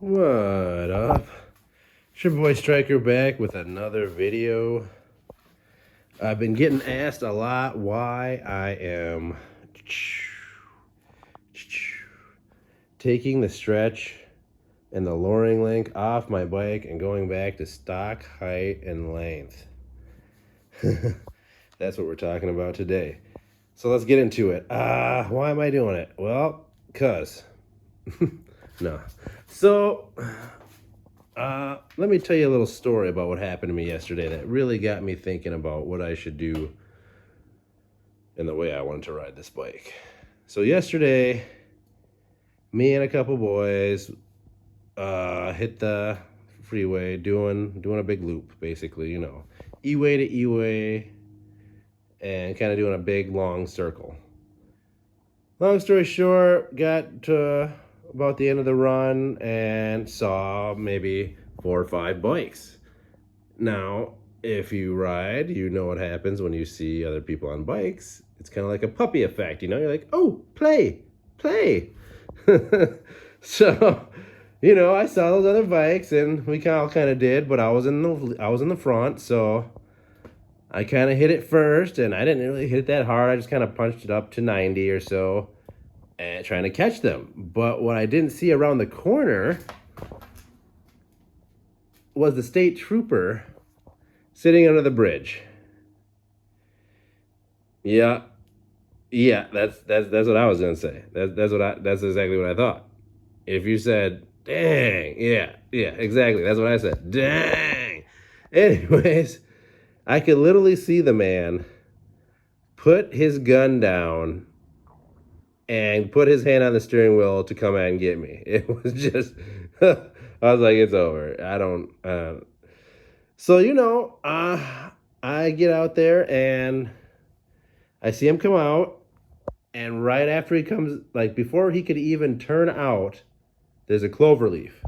What up? It's your boy Striker back with another video. I've been getting asked a lot why I am taking the stretch and the lowering link off my bike and going back to stock height and length. That's what we're talking about today. So let's get into it. Why am I doing it? Well, cause no. So let me tell you a little story about what happened to me yesterday that really got me thinking about what I should do and the way I wanted to ride this bike. So yesterday, me and a couple boys hit the freeway doing a big loop, basically, you know, E-way to E-way, and kind of doing a big long circle. Long story short, got to about the end of the run and saw maybe 4 or 5 bikes. Now, if you ride, you know what happens when you see other people on bikes. It's kind of like a puppy effect, you know? You're like, oh, play. So, you know, I saw those other bikes and we all kind of did, but I was in the front, so I kind of hit it first, and I didn't really hit it that hard. I just kind of punched it up to 90 or so and trying to catch them. But what I didn't see around the corner was the state trooper sitting under the bridge. Yeah, that's what I was gonna say. That's exactly what I thought. If you said, dang, yeah, exactly. That's what I said. Dang. Anyways, I could literally see the man put his gun down and put his hand on the steering wheel to come out and get me. It was just, I was like, it's over. So, you know, I get out there and I see him come out, and right after he comes, like before he could even turn out, there's a clover leaf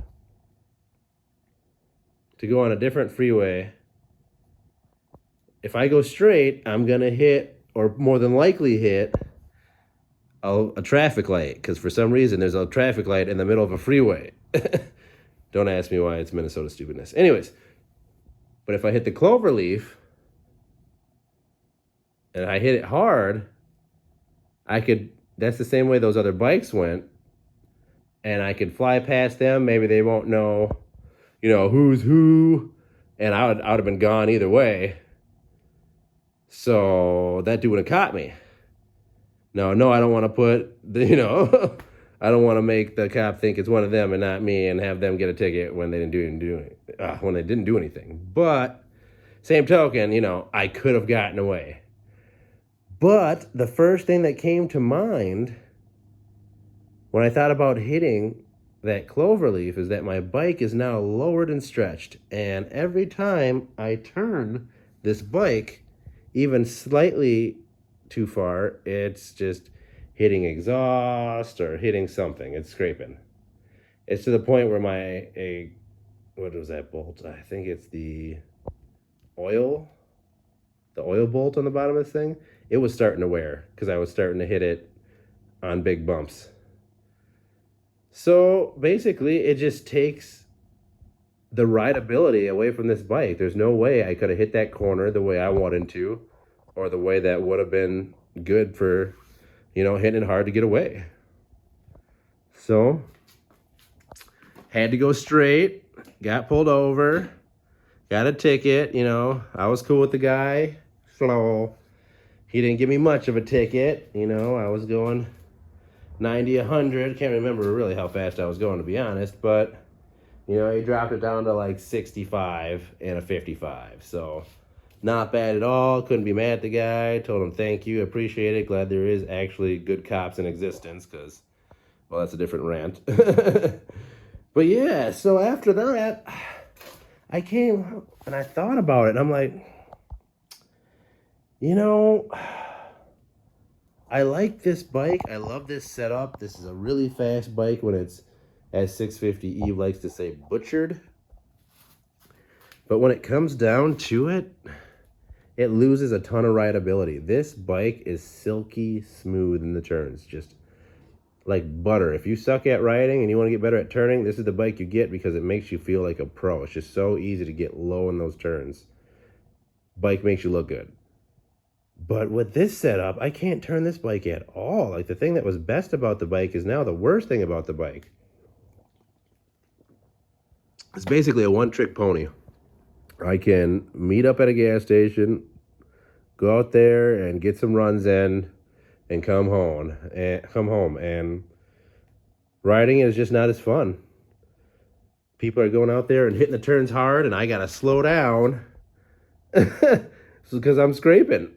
to go on a different freeway. If I go straight, I'm going to hit, or more than likely hit, a traffic light, because for some reason there's a traffic light in the middle of a freeway. Don't ask me why. It's Minnesota stupidness. Anyways, but if I hit the clover leaf and I hit it hard, that's the same way those other bikes went, and I could fly past them. Maybe they won't know, you know, who's who, and I would have been gone either way. So that dude would have caught me. No, I don't want to put, I don't want to make the cop think it's one of them and not me, and have them get a ticket when they didn't do anything. But same token, you know, I could have gotten away. But the first thing that came to mind when I thought about hitting that clover leaf is that my bike is now lowered and stretched, and every time I turn this bike even slightly too far, it's just hitting exhaust or hitting something. It's scraping. It's to the point where what was that bolt? I think it's the oil bolt on the bottom of this thing. It was starting to wear because I was starting to hit it on big bumps. So basically, it just takes the rideability away from this bike. There's no way I could have hit that corner the way I wanted to, or the way that would have been good for, you know, hitting it hard to get away. So, had to go straight, got pulled over, got a ticket, you know. I was cool with the guy, so he didn't give me much of a ticket, you know. I was going 90, 100, can't remember really how fast I was going, to be honest, but, you know, he dropped it down to like 65 and a 55, so not bad at all. Couldn't be mad at the guy. Told him thank you, appreciate it, glad there is actually good cops in existence, because, well, that's a different rant. But yeah, so after that, I came and I thought about it, and I'm like, you know, I like this bike. I love this setup. This is a really fast bike when it's, as 650 Eve likes to say, butchered. But when it comes down to it, it loses a ton of rideability. This bike is silky smooth in the turns. Just like butter. If you suck at riding and you want to get better at turning, this is the bike you get because it makes you feel like a pro. It's just so easy to get low in those turns. Bike makes you look good. But with this setup, I can't turn this bike at all. Like, the thing that was best about the bike is now the worst thing about the bike. It's basically a one-trick pony. I can meet up at a gas station, go out there and get some runs in, and come home. And riding is just not as fun. People are going out there and hitting the turns hard, and I gotta slow down because I'm scraping.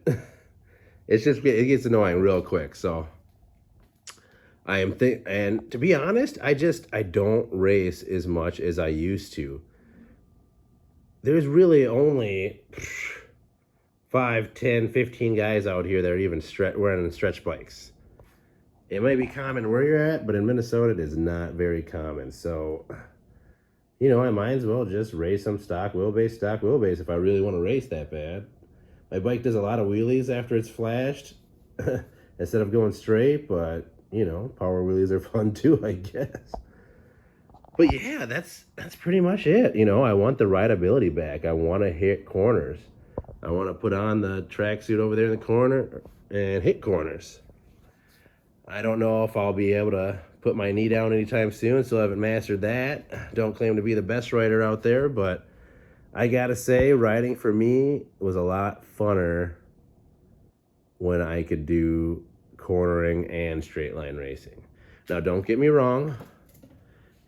It gets annoying real quick. So and to be honest, I don't race as much as I used to. There's really only 5, 10, 15 guys out here that are even wearing stretch bikes. It might be common where you're at, but in Minnesota, it is not very common. So, I might as well just race some stock wheelbase if I really want to race that bad. My bike does a lot of wheelies after it's flashed instead of going straight, but, power wheelies are fun too, I guess. But yeah, that's pretty much it. I want the rideability back. I want to hit corners. I want to put on the tracksuit over there in the corner and hit corners. I don't know if I'll be able to put my knee down anytime soon, so I haven't mastered that. Don't claim to be the best rider out there, but I gotta say, riding for me was a lot funner when I could do cornering and straight line racing. Now, don't get me wrong.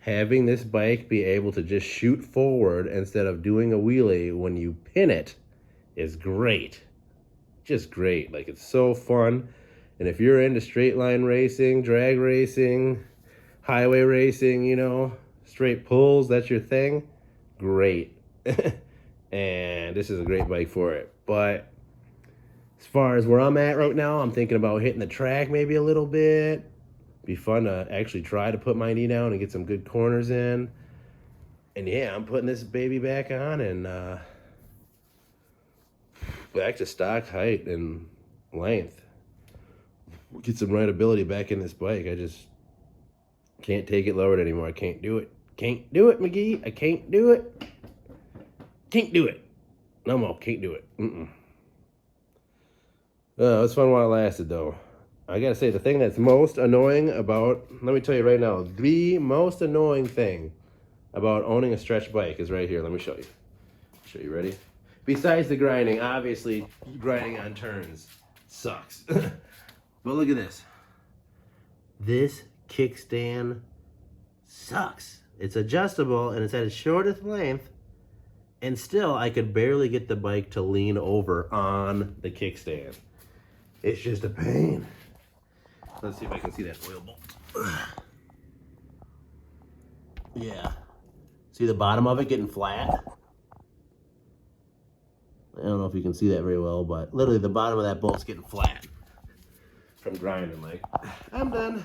Having this bike be able to just shoot forward instead of doing a wheelie when you pin it is great. Just great. Like, it's so fun. And if you're into straight line racing, drag racing, highway racing, straight pulls, that's your thing, great. And this is a great bike for it. But as far as where I'm at right now, I'm thinking about hitting the track maybe a little bit. Be fun to actually try to put my knee down and get some good corners in. And yeah, I'm putting this baby back on and back to stock height and length. Get some rideability back in this bike. I just can't take it lowered anymore. I can't do it. Can't do it, McGee. I can't do it. Can't do it. No more. Can't do it. It was fun while it lasted, though. I gotta say, the thing that's most annoying about, let me tell you right now, the most annoying thing about owning a stretch bike is right here. Let me show you. Show you, ready? Besides the grinding, obviously, grinding on turns sucks. But look at this. This kickstand sucks. It's adjustable and it's at its shortest length, and still I could barely get the bike to lean over on the kickstand. It's just a pain. Let's see if I can see that oil bolt. Yeah. See the bottom of it getting flat? I don't know if you can see that very well, but literally the bottom of that bolt's getting flat from grinding. Like, I'm done.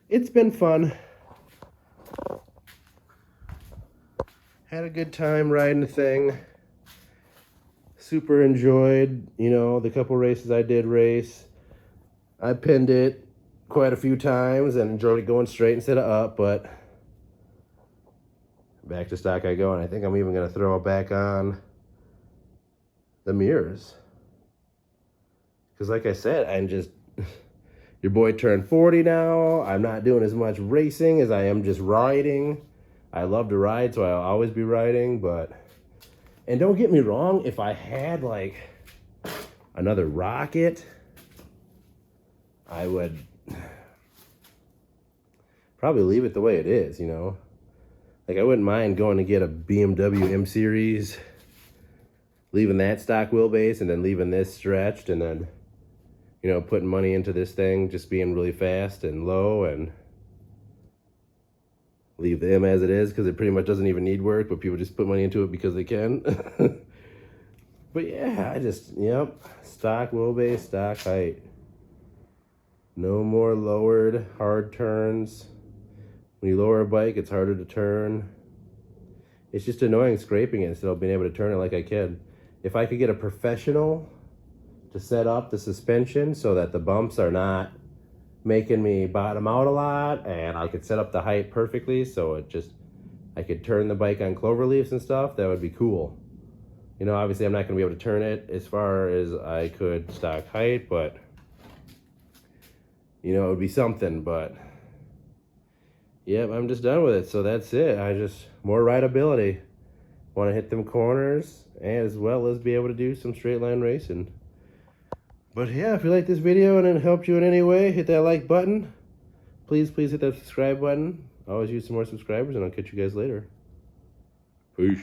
It's been fun. Had a good time riding the thing. Super enjoyed, the couple races I did race. I pinned it quite a few times and enjoyed it going straight instead of up, but back to stock I go, and I think I'm even going to throw it back on the mirrors. Because like I said, your boy turned 40 now. I'm not doing as much racing as I am just riding. I love to ride, so I'll always be riding, and don't get me wrong, if I had like another rocket, I would probably leave it the way it is, Like, I wouldn't mind going to get a BMW M Series, leaving that stock wheelbase, and then leaving this stretched, and then, putting money into this thing, just being really fast and low, and leave the M as it is, because it pretty much doesn't even need work, but people just put money into it because they can. But yeah, stock wheelbase, stock height. No more lowered hard turns. When you lower a bike, it's harder to turn. It's just annoying scraping it instead of being able to turn it like I can. If I could get a professional to set up the suspension so that the bumps are not making me bottom out a lot, and I could set up the height perfectly so I could turn the bike on clover leaves and stuff. That would be cool. You know, obviously I'm not going to be able to turn it as far as I could stock height, but you know, it would be something. But yep, I'm just done with it. So that's it. More rideability. Want to hit them corners as well as be able to do some straight line racing. But yeah, if you like this video and it helped you in any way, hit that like button. Please hit that subscribe button. I always use some more subscribers, and I'll catch you guys later. Peace.